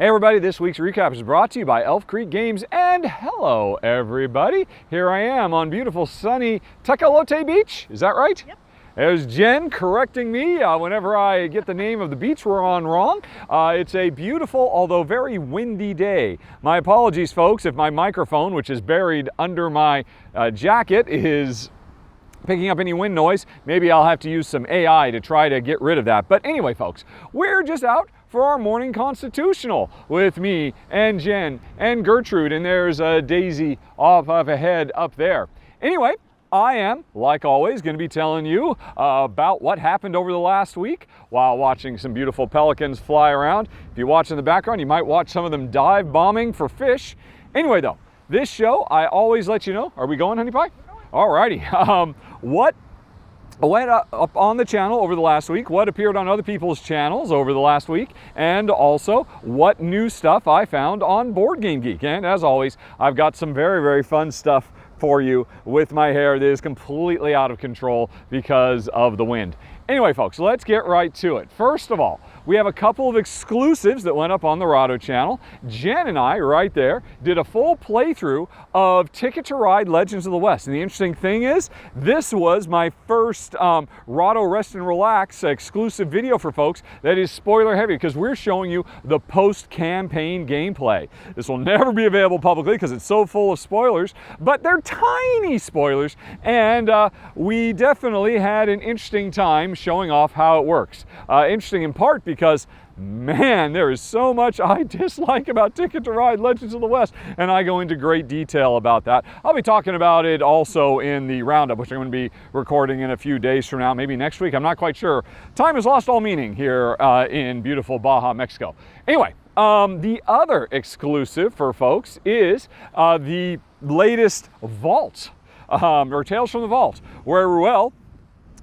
Hey everybody, this week's recap is brought to you by Elf Creek Games, and hello everybody. Here I am on beautiful sunny Tecolote Beach, is that right? Yep. There's Jen correcting me whenever I get the name of the beach we're on wrong. It's a beautiful, although very windy day. My apologies folks if my microphone, which is buried under my jacket, is picking up any wind noise. Maybe I'll have to use some AI to try to get rid of that. But anyway folks, we're just out for our morning constitutional with me and Jen and Gertrude, and there's Daisy off ahead up there. Anyway, I am, like always, going to be telling you about what happened over the last week while watching some beautiful pelicans fly around. If you watch in the background, you might watch some of them dive bombing for fish. Anyway though, this show, I always let you know, are we going, honey pie? Alrighty, what went up on the channel over the last week, what appeared on other people's channels over the last week, and also what new stuff I found on Board Game Geek. And as always, I've got some very, very fun stuff for you with my hair that is completely out of control because of the wind. Anyway, folks, let's get right to it. First of all, we have a couple of exclusives that went up on the Rahdo channel. Jen and I, right there, did a full playthrough of Ticket to Ride Legends of the West. And the interesting thing is, this was my first Rahdo Rest and Relax exclusive video for folks that is spoiler heavy, because we're showing you the post-campaign gameplay. This will never be available publicly because it's so full of spoilers, but they're tiny spoilers, and we definitely had an interesting time showing off how it works. Interesting in part because, man, there is so much I dislike about Ticket to Ride Legends of the West, and I go into great detail about that. I'll be talking about it also in the roundup, which I'm going to be recording in a few days from now, maybe next week, I'm not quite sure. Time has lost all meaning here in beautiful Baja, Mexico. Anyway, the other exclusive for folks is the latest Vault, or Tales from the Vault, where Ruel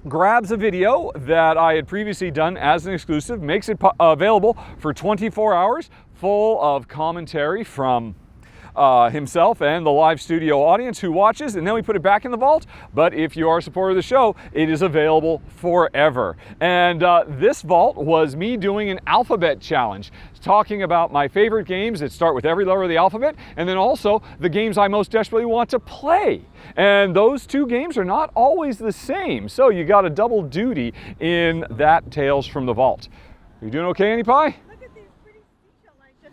grabs a video that I had previously done as an exclusive, makes it available for 24 hours, full of commentary from himself and the live studio audience who watches, and then we put it back in the vault. But if you are a supporter of the show, it is available forever. And this vault was me doing an alphabet challenge, talking about my favorite games that start with every letter of the alphabet, and then also the games I most desperately want to play. And those two games are not always the same, so you got a double duty in that Tales from the Vault. Are you doing okay, Annie Pie?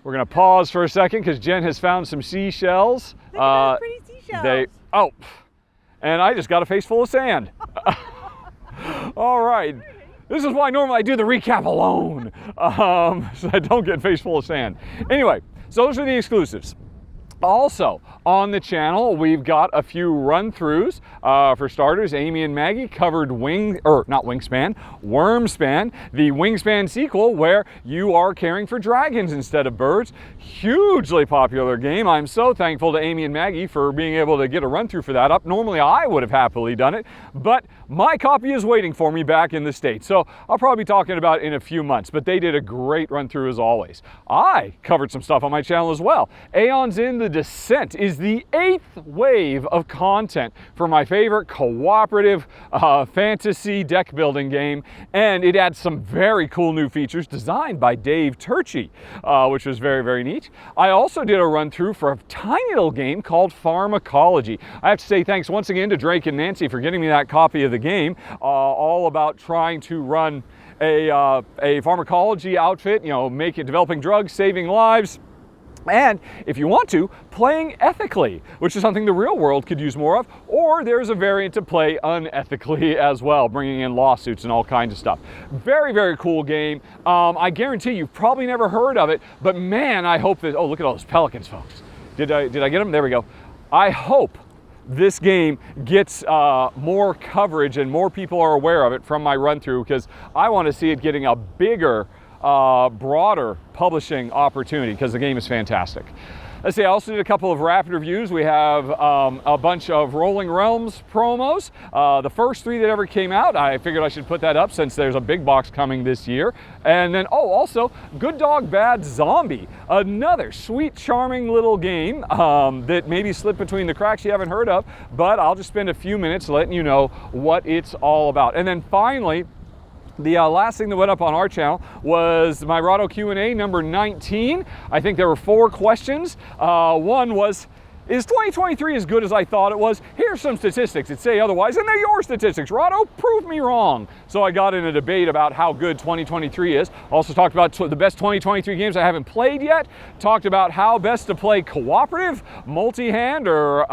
We're going to pause for a second because Jen has found some seashells. Look at those pretty seashells. And I just got a face full of sand. All right. This is why normally I do the recap alone, so I don't get a face full of sand. Anyway, so those are the exclusives. Also on the channel, we've got a few run-throughs. For starters, Amy and Maggie covered Wormspan, the Wingspan sequel where you are caring for dragons instead of birds. Hugely popular game. I'm so thankful to Amy and Maggie for being able to get a run-through for that up. Normally I would have happily done it, but my copy is waiting for me back in the States, so I'll probably be talking about it in a few months, but they did a great run-through as always. I covered some stuff on my channel as well. Aeons in the Descent is the 8th wave of content for my favorite cooperative fantasy deck building game, and it adds some very cool new features designed by Dave Turczi, which was very, very neat. I also did a run through for a tiny little game called Pharmacology. I have to say thanks once again to Drake and Nancy for getting me that copy of the game, all about trying to run a pharmacology outfit, you know, developing drugs, saving lives. And if you want to, playing ethically, which is something the real world could use more of, or there's a variant to play unethically as well, bringing in lawsuits and all kinds of stuff. Very, very cool game. I guarantee you've probably never heard of it, but man, I hope that, oh, look at all those pelicans, folks. Did I get them? There we go. I hope this game gets more coverage and more people are aware of it from my run through, because I want to see it getting a bigger, broader publishing opportunity, because the game is fantastic. Let's see, I also did a couple of rapid reviews. We have a bunch of Rolling Realms promos. The first 3 that ever came out, I figured I should put that up since there's a big box coming this year. And then, oh, also, Good Dog, Bad Zombie. Another sweet, charming little game that maybe slipped between the cracks you haven't heard of, but I'll just spend a few minutes letting you know what it's all about. And then finally, The last thing that went up on our channel was my Rahdo Q&A number 19. I think there were 4 questions. One was, is 2023 as good as I thought it was? Here's some statistics that say otherwise, and they're your statistics. Rahdo, prove me wrong. So I got in a debate about how good 2023 is. Also talked about the best 2023 games I haven't played yet. Talked about how best to play cooperative, multi-hand, or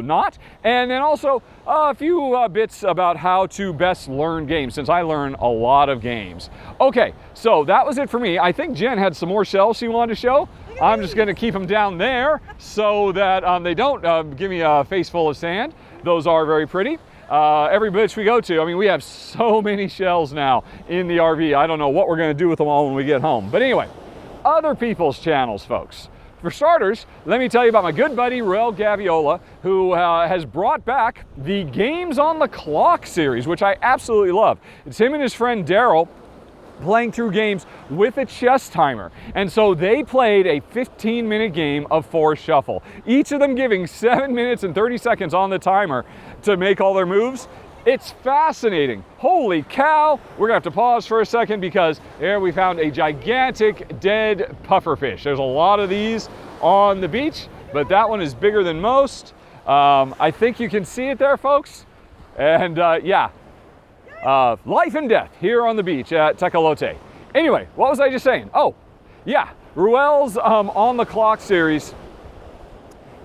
not. And then also a few bits about how to best learn games, since I learn a lot of games. Okay, so that was it for me. I think Jen had some more shells she wanted to show. I'm just going to keep them down there so that they don't give me a face full of sand. Those are very pretty. Every beach we go to, I mean, we have so many shells now in the RV. I don't know what we're going to do with them all when we get home. But anyway, other people's channels, folks. For starters, let me tell you about my good buddy, Rael Gaviola, who has brought back the Games on the Clock series, which I absolutely love. It's him and his friend Daryl playing through games with a chess timer. And so they played a 15-minute game of Force Shuffle, each of them giving 7 minutes and 30 seconds on the timer to make all their moves. It's fascinating. Holy cow. We're gonna have to pause for a second because there we found a gigantic dead pufferfish. There's a lot of these on the beach, but that one is bigger than most. I think you can see it there, folks. And yeah. Life and death here on the beach at Tecolote. Anyway, what was I just saying? Oh, yeah, Ruel's On the Clock series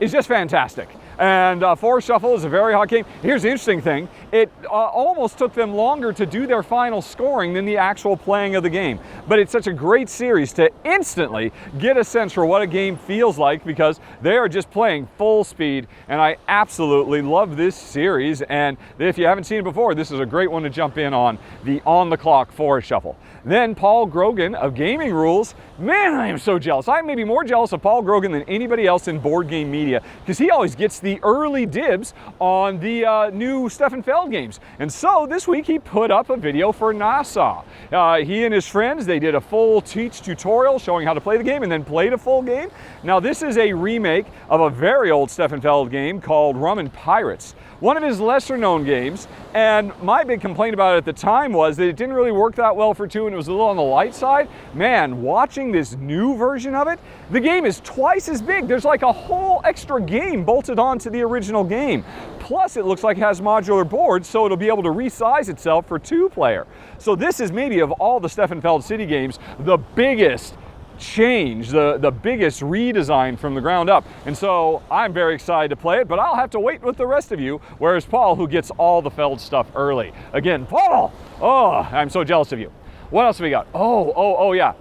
is just fantastic. And Force Shuffle is a very hot game. Here's the interesting thing. It almost took them longer to do their final scoring than the actual playing of the game. But it's such a great series to instantly get a sense for what a game feels like because they are just playing full speed. And I absolutely love this series. And if you haven't seen it before, this is a great one to jump in on, the On the Clock Force Shuffle. Then Paul Grogan of Gaming Rules. Man, I am so jealous. I'm maybe more jealous of Paul Grogan than anybody else in board game media because he always gets the early dibs on the new Stefan Feld games. And so this week he put up a video for Nassau. He and his friends, they did a full teach tutorial showing how to play the game and then played a full game. Now this is a remake of a very old Stefan Feld game called Rum and Pirates. One of his lesser known games, and my big complaint about it at the time was that it didn't really work that well for 2 and it was a little on the light side. Man, watching this new version of it, the game is twice as big. There's like a whole extra game bolted onto the original game. Plus it looks like it has modular boards, so it'll be able to resize itself for 2-player. So this is maybe of all the Stefan Feld City games, the biggest change, the biggest redesign from the ground up. And so I'm very excited to play it, but I'll have to wait with the rest of you, whereas Paul, who gets all the Feld stuff early. Again, Paul, oh, I'm so jealous of you. What else have we got? Oh yeah.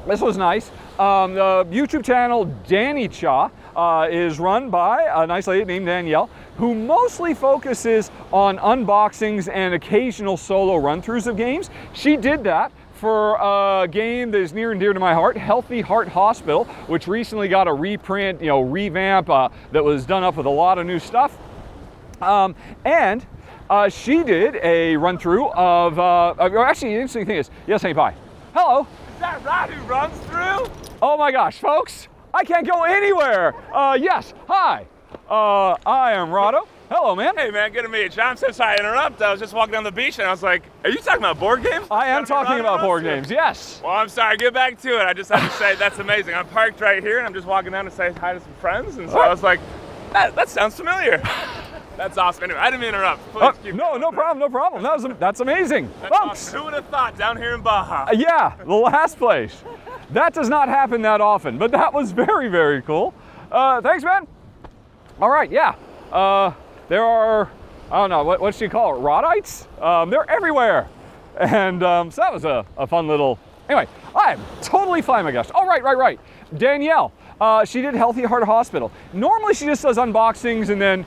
This was nice. The YouTube channel Danny Cha is run by a nice lady named Danielle, who mostly focuses on unboxings and occasional solo run-throughs of games. She did that for a game that is near and dear to my heart, Healthy Heart Hospital, which recently got a reprint, revamp that was done up with a lot of new stuff. And she did a run-through of, actually the interesting thing is, yes, honey pie. Hello. Is that Rahdo who runs through? Oh my gosh, folks, I can't go anywhere. Yes, hi, I am Rahdo. Hello, man. Hey, man, good to meet you. I'm so sorry to interrupt. I was just walking down the beach and I was like, are you talking about board games? I am talking about board games, yes. Well, I'm sorry, get back to it. I just had to say, that's amazing. I'm parked right here and I'm just walking down to say hi to some friends. And so I was like, that sounds familiar. That's awesome. Anyway, I didn't mean to interrupt. Please keep going. No problem. That's amazing. That's Folks. Awesome. Who would have thought down here in Baja? Yeah, the last place. That does not happen that often, but that was very, very cool. Thanks, man. All right, yeah. There are, I don't know, what should you call it, Rodites? They're everywhere. And so that was a fun little, anyway, I'm totally fine, my gosh. Oh, right. Danielle, she did Healthy Heart Hospital. Normally she just does unboxings and then,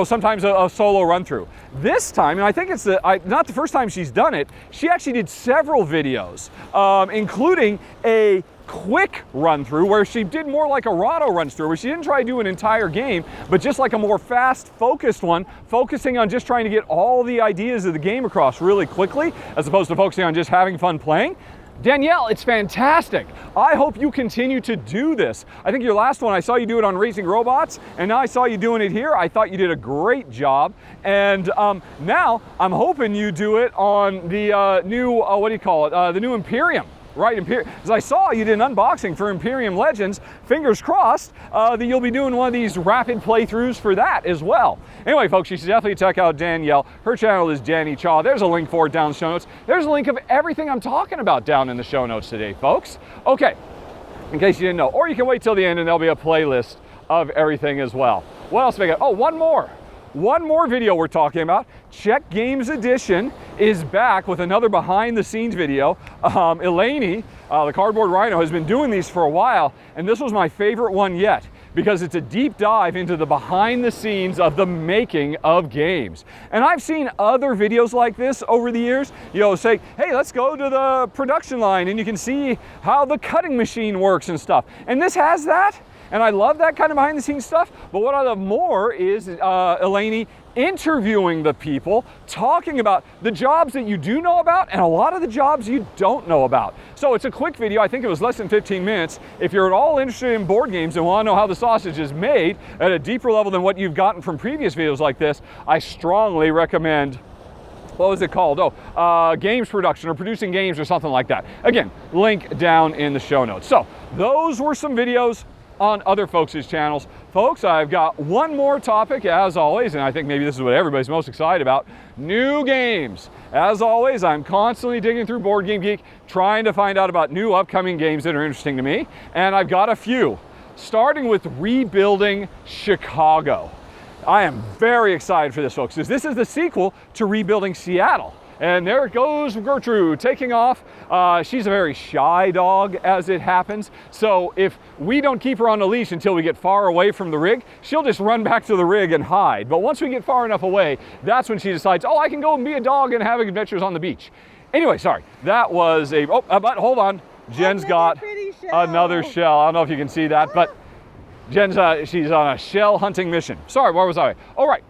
sometimes a solo run through. This time, and I think it's not the first time she's done it, she actually did several videos, including a quick run through where she did more like a Rahdo run through, where she didn't try to do an entire game, but just like a more fast focused one, focusing on just trying to get all the ideas of the game across really quickly, as opposed to focusing on just having fun playing. Danielle, it's fantastic. I hope you continue to do this. I think your last one, I saw you do it on Racing Robots, and now I saw you doing it here. I thought you did a great job. And now I'm hoping you do it on the new, the new Imperium. Right, as I saw you did an unboxing for Imperium Legends. Fingers crossed that you'll be doing one of these rapid playthroughs for that as well. Anyway, folks, you should definitely check out Danielle. Her channel is Janny Chaw. There's a link for it down in the show notes. There's a link of everything I'm talking about down in the show notes today, folks. Okay, in case you didn't know, or you can wait till the end and there'll be a playlist of everything as well. What else have we got? Oh, one more video we're talking about. Check Games Edition is back with another behind the scenes video. Eleni, the Cardboard Rhino, has been doing these for a while, and this was my favorite one yet because it's a deep dive into the behind the scenes of the making of games. And I've seen other videos like this over the years, say, hey, let's go to the production line and you can see how the cutting machine works and stuff. And this has that. And I love that kind of behind the scenes stuff, but what I love more is Eleni interviewing the people, talking about the jobs that you do know about and a lot of the jobs you don't know about. So it's a quick video. I think it was less than 15 minutes. If you're at all interested in board games and want to know how the sausage is made at a deeper level than what you've gotten from previous videos like this, I strongly recommend, what was it called? Games production or producing games or something like that. Again, link down in the show notes. So those were some videos on other folks' channels. Folks, I've got one more topic as always, and I think maybe this is what everybody's most excited about: new games. As always, I'm constantly digging through Board Game Geek, trying to find out about new upcoming games that are interesting to me, and I've got a few, starting with Rebuilding Chicago. I am very excited for this, folks, because this is the sequel to Rebuilding Seattle. And there goes Gertrude taking off. She's a very shy dog as it happens. So if we don't keep her on the leash until we get far away from the rig, she'll just run back to the rig and hide. But once we get far enough away, that's when she decides, oh, I can go and be a dog and have adventures on the beach. Anyway, sorry, that was a, but hold on. Jen's got another shell. I don't know if you can see that, but Jen's, she's on a shell hunting mission. Sorry, where was I? All right.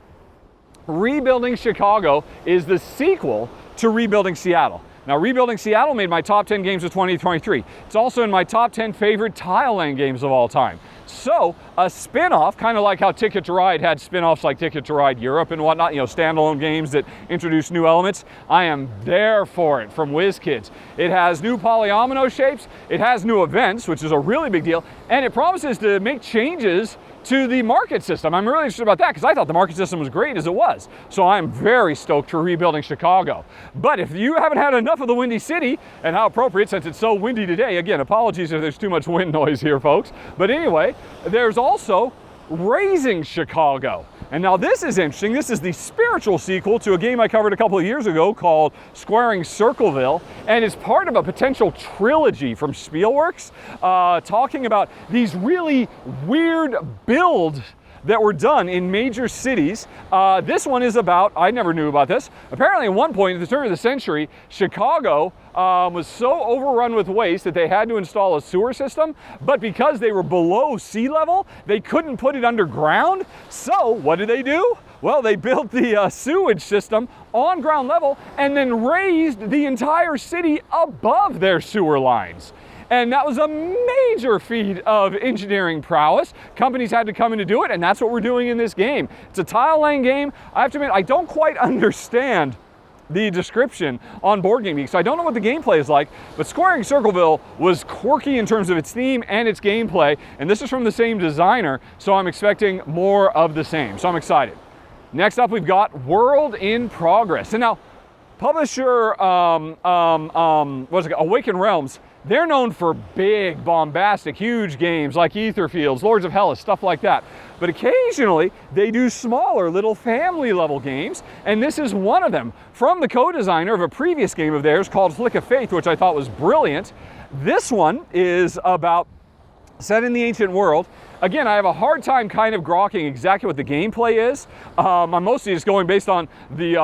Rebuilding Chicago is the sequel to Rebuilding Seattle. Now, Rebuilding Seattle made my top 10 games of 2023. It's also in my top 10 favorite tile laying games of all time. So, a spin-off, kind of like how Ticket to Ride had spin-offs like Ticket to Ride Europe and whatnot, standalone games that introduce new elements. I am there for it from WizKids. It has new polyomino shapes, it has new events, which is a really big deal, and it promises to make changes to the market system. I'm really interested about that because I thought the market system was great as it was. So I'm very stoked for Rebuilding Chicago. But if you haven't had enough of the Windy City, and how appropriate since it's so windy today, again, apologies if there's too much wind noise here, folks. But anyway, there's also Raising Chicago. And now this is interesting. This is the spiritual sequel to a game I covered a couple of years ago called Squaring Circleville, and it's part of a potential trilogy from Spielworks, talking about these really weird builds that were done in major cities. This one is about, I never knew about this, apparently at one point at the turn of the century, Chicago was so overrun with waste that they had to install a sewer system, but because they were below sea level, they couldn't put it underground. So what did they do? Well, they built the sewage system on ground level and then raised the entire city above their sewer lines. And that was a major feat of engineering prowess. Companies had to come in to do it, and that's what we're doing in this game. It's a tile laying game. I have to admit, I don't quite understand the description on Board Game Geek, so I don't know what the gameplay is like, but Squaring Circleville was quirky in terms of its theme and its gameplay, and this is from the same designer, so I'm expecting more of the same, so I'm excited. Next up, we've got World in Progress. And now, publisher, Awakened Realms, they're known for big, bombastic, huge games like Etherfields, Lords of Hellas, stuff like that. But occasionally, they do smaller, little family-level games, and this is one of them. From the co-designer of a previous game of theirs called Flick of Faith, which I thought was brilliant. This one is about, set in the ancient world, Again, I have a hard time kind of grokking exactly what the gameplay is. I'm mostly just going based on the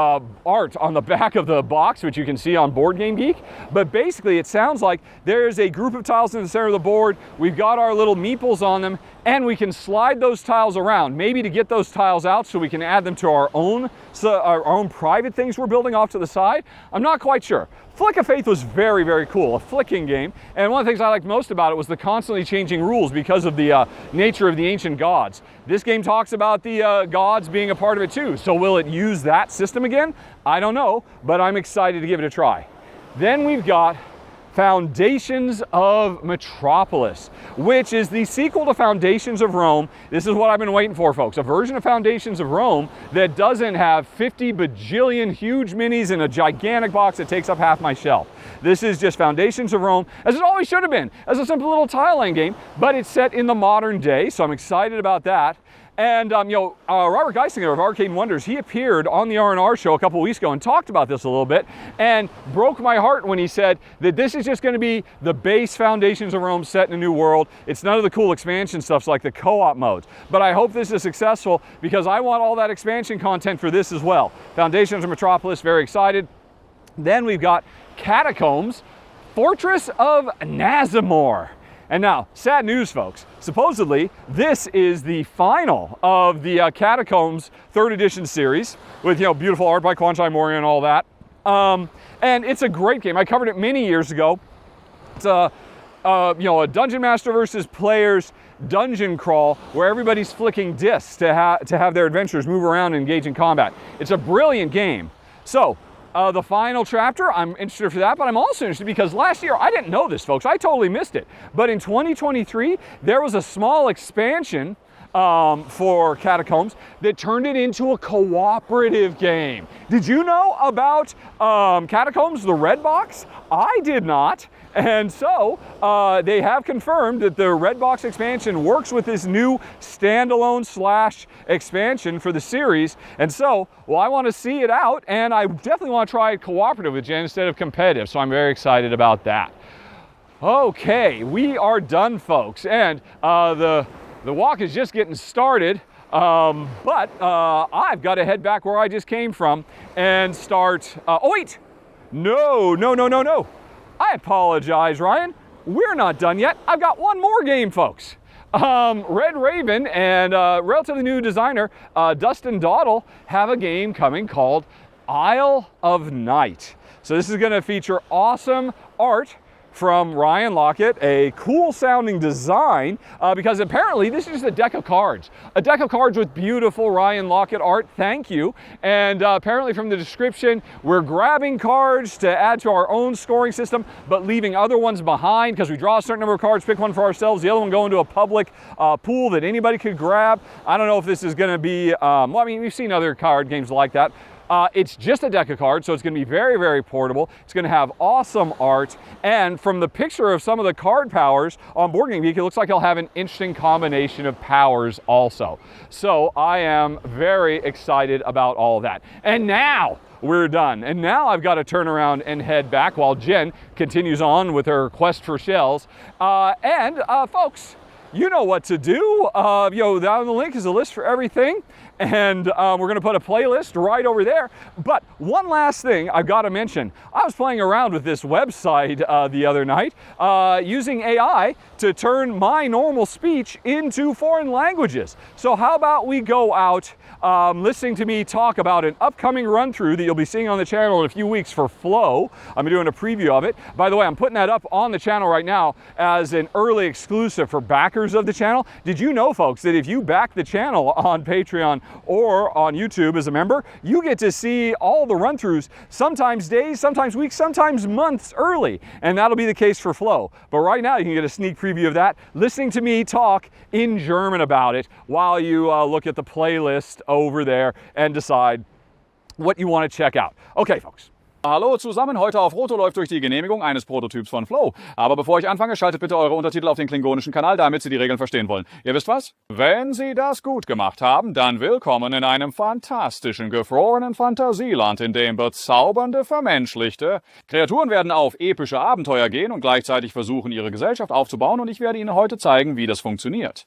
art on the back of the box, which you can see on Board Game Geek. But basically, it sounds like there's a group of tiles in the center of the board. We've got our little meeples on them, and we can slide those tiles around, maybe to get those tiles out so we can add them to our own private things we're building off to the side. I'm not quite sure. Flick of Faith was very, very cool, a flicking game, and one of the things I liked most about it was the constantly changing rules because of the nature of the ancient gods. This game talks about the gods being a part of it too, so will it use that system again? I don't know, but I'm excited to give it a try. Then we've got Foundations of Metropolis, which is the sequel to Foundations of Rome. This is what I've been waiting for, folks. A version of Foundations of Rome that doesn't have 50 bajillion huge minis in a gigantic box that takes up half my shelf. This is just Foundations of Rome, as it always should have been, as a simple little tile laying game, but it's set in the modern day, so I'm excited about that. And Robert Geisinger of Arcade Wonders, he appeared on the R&R show a couple weeks ago and talked about this a little bit and broke my heart when he said that this is just going to be the base Foundations of Rome set in a new world. It's none of the cool expansion stuff like the co-op modes. But I hope this is successful because I want all that expansion content for this as well. Foundations of Metropolis, very excited. Then we've got Catacombs, Fortress of Nazimor. And now, sad news, folks. Supposedly, this is the final of the Catacombs 3rd edition series with, beautiful art by Kwanchai Mori and all that. And it's a great game. I covered it many years ago. It's a dungeon master versus players dungeon crawl where everybody's flicking discs to have their adventurers move around and engage in combat. It's a brilliant game. So, the final chapter, I'm interested for that, but I'm also interested because last year, I didn't know this, folks. I totally missed it. But in 2023, there was a small expansion for Catacombs that turned it into a cooperative game. Did you know about Catacombs, the red box? I did not. And so they have confirmed that the red box expansion works with this new standalone / expansion for the series. And so, well, I want to see it out, and I definitely want to try it cooperative with Jen instead of competitive. So I'm very excited about that. Okay, we are done, folks. And the walk is just getting started. But I've got to head back where I just came from and start. Oh, wait. No. I apologize, Ryan. We're not done yet. I've got one more game, folks. Red Raven and relatively new designer Dustin Dawdle have a game coming called Isle of Night. So this is going to feature awesome art from Ryan Lockett, a cool sounding design, because apparently this is just a deck of cards. A deck of cards with beautiful Ryan Lockett art, thank you. And apparently from the description, we're grabbing cards to add to our own scoring system, but leaving other ones behind because we draw a certain number of cards, pick one for ourselves, the other one go into a public pool that anybody could grab. I don't know if this is gonna be, well, I mean, we've seen other card games like that. It's just a deck of cards, so it's going to be very, very portable. It's going to have awesome art, and from the picture of some of the card powers on Board Game Geek, it looks like it'll have an interesting combination of powers also. So I am very excited about all of that. And now we're done. And now I've got to turn around and head back while Jen continues on with her quest for shells. Folks, you know what to do. Down the link is a list for everything. And we're going to put a playlist right over there. But one last thing I've got to mention. I was playing around with this website the other night using AI to turn my normal speech into foreign languages. So how about we go out listening to me talk about an upcoming run-through that you'll be seeing on the channel in a few weeks for Flow. I'm doing a preview of it. By the way, I'm putting that up on the channel right now as an early exclusive for backers of the channel. Did you know, folks, that if you back the channel on Patreon or on YouTube as a member, you get to see all the run-throughs, sometimes days, sometimes weeks, sometimes months early. And that'll be the case for Flow. But right now, you can get a sneak preview of that, listening to me talk in German about it while you look at the playlist over there and decide what you want to check out. Okay, folks. Hallo zusammen, heute auf Roto läuft durch die Genehmigung eines Prototyps von Flow. Aber bevor ich anfange, schaltet bitte eure Untertitel auf den klingonischen Kanal, damit Sie die Regeln verstehen wollen. Ihr wisst was? Wenn Sie das gut gemacht haben, dann willkommen in einem fantastischen, gefrorenen Fantasieland, in dem bezaubernde, vermenschlichte Kreaturen werden auf epische Abenteuer gehen und gleichzeitig versuchen, ihre Gesellschaft aufzubauen, und ich werde Ihnen heute zeigen, wie das funktioniert.